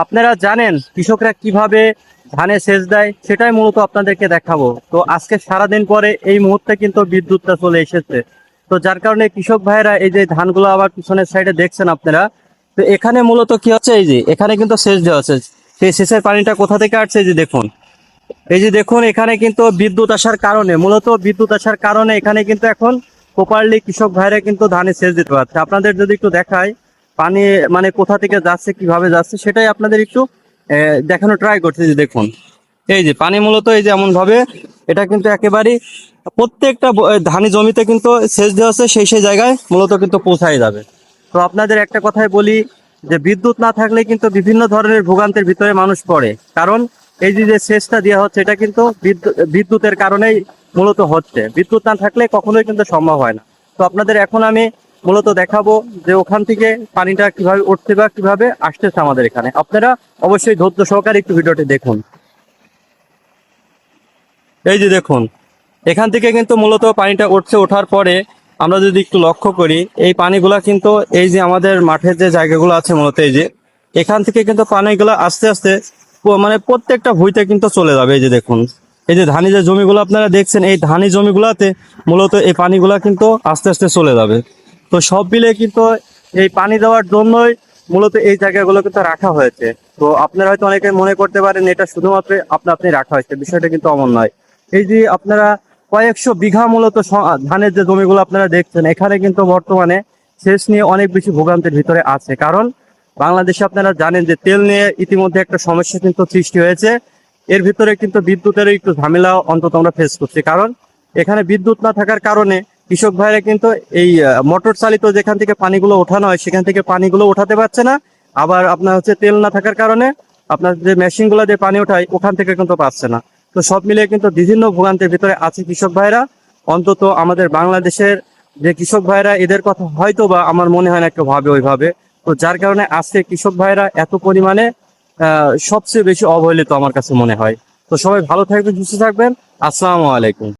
আপনারা জানেন কৃষকরা কিভাবে ধানে সেচ দেয়, সেটাই মূলত আপনাদেরকে দেখাবো। তো আজকে সারাদিন পরে এই মুহূর্তে কিন্তু বিদ্যুৎটা চলে এসেছে। তো যার কারণে কৃষক ভাইরা এই যে ধানগুলো আবার পিছনের সাইডে দেখছেন আপনারা, তো এখানে মূলত কি হচ্ছে, এই যে এখানে কিন্তু সেচ দেওয়া হচ্ছে। সেই সেচের পানিটা কোথা থেকে আসছে, এই যে দেখুন। এই যে দেখুন, এখানে কিন্তু বিদ্যুৎ আসার কারণে, মূলত বিদ্যুৎ আসার কারণে এখানে কিন্তু এখন প্রপারলি কৃষক ভাইরা কিন্তু ধানে সেচ দিতে পারছে। আপনাদের যদি একটু দেখায় পানি মানে কোথা থেকে যাচ্ছে, কিভাবে যাচ্ছে, সেটাই আপনাদের একটু দেখানো ট্রাই করছে। যে দেখুন, এই যে পানি মূলত এই যে এমন ভাবে এটা কিন্তু একেবারেই প্রত্যেকটা ধানি জমিতে কিন্তু সেচ দেওয়া হচ্ছে, সেই সেই জায়গায় মূলত কিন্তু পৌঁছায় যাবে। তো আপনাদের একটা কথাই বলি, যে বিদ্যুৎ না থাকলে কিন্তু বিভিন্ন ধরনের ভোগান্তির ভিতরে মানুষ পড়ে। কারণ এই যে যে সেচটা দেওয়া হচ্ছে, এটা কিন্তু বিদ্যুতের কারণেই মূলত হচ্ছে। বিদ্যুৎ না থাকলে কখনোই কিন্তু সম্ভব হয় না। তো আপনাদের এখন আমি মূলত দেখাবো যে ওখান থেকে পানিটা কিভাবে উঠছে বা কিভাবে আসতেছে আমাদের এখানে। আপনারা অবশ্যই ধৈর্য সহকারে একটু ভিডিওটি দেখুন। এই যে দেখুন, এখান থেকে কিন্তু মূলত পানিটা উঠছে। ওঠার পরে আমরা যদি একটু লক্ষ্য করি, এই পানিগুলা কিন্তু এই যে আমাদের মাঠের যে জায়গাগুলো আছে, মূলত এই যে এখান থেকে কিন্তু পানিগুলো আস্তে আস্তে মানে প্রত্যেকটা ভুঁইতে কিন্তু চলে যাবে। এই যে দেখুন, এই যে ধানি যে জমিগুলো আপনারা দেখছেন, এই ধানি জমিগুলাতে মূলত এই পানিগুলা কিন্তু আস্তে আস্তে চলে যাবে। তো সব মিলে কিন্তু এই পানি দেওয়ার জন্যই মূলত এই জায়গাগুলো কিন্তু রাখা হয়েছে। তো আপনারা হয়তো অনেকে মনে করতে পারেন এটা শুধুমাত্র আপনা আপনি রাখা হয়েছে, বিষয়টা কিন্তু এমন নয়। এই যে আপনারা কয়েকশো বিঘা মূলত ধানের যে জমিগুলো আপনারা দেখছেন, এখানে কিন্তু বর্তমানে সেচ নিয়ে অনেক বেশি ভোগান্তির ভিতরে আছে। কারণ বাংলাদেশে আপনারা জানেন যে তেল নিয়ে ইতিমধ্যে একটা সমস্যা কিন্তু সৃষ্টি হয়েছে। এর ভিতরে কিন্তু বিদ্যুতের একটু ঝামেলা অন্তত আমরা ফেস করছি। কারণ এখানে বিদ্যুৎ না থাকার কারণে কৃষক ভাইরা কিন্তু এই মোটর চালিত যেখান থেকে পানিগুলো ওঠানো হয়, সেখান থেকে পানিগুলো ওঠাতে পারছে না। আবার আপনার হচ্ছে তেল না থাকার কারণে আপনার যে মেশিনগুলো দিয়ে পানি ওঠায়, ওখান থেকে কিন্তু পাচ্ছে না। তো সব মিলিয়ে কিন্তু বিভিন্ন ভোগান্তির ভিতরে আছে কৃষক ভাইরা। অন্তত আমাদের বাংলাদেশের যে কৃষক ভাইরা, এদের কথা হয়তো বা আমার মনে হয় না কেউ ভাবে ওইভাবে। তো যার কারণে আজকে কৃষক ভাইরা এত পরিমাণে সবচেয়ে বেশি অবহেলিত আমার কাছে মনে হয়। তো সবাই ভালো থাকবেন, সুস্থ থাকবেন। আসসালামু আলাইকুম।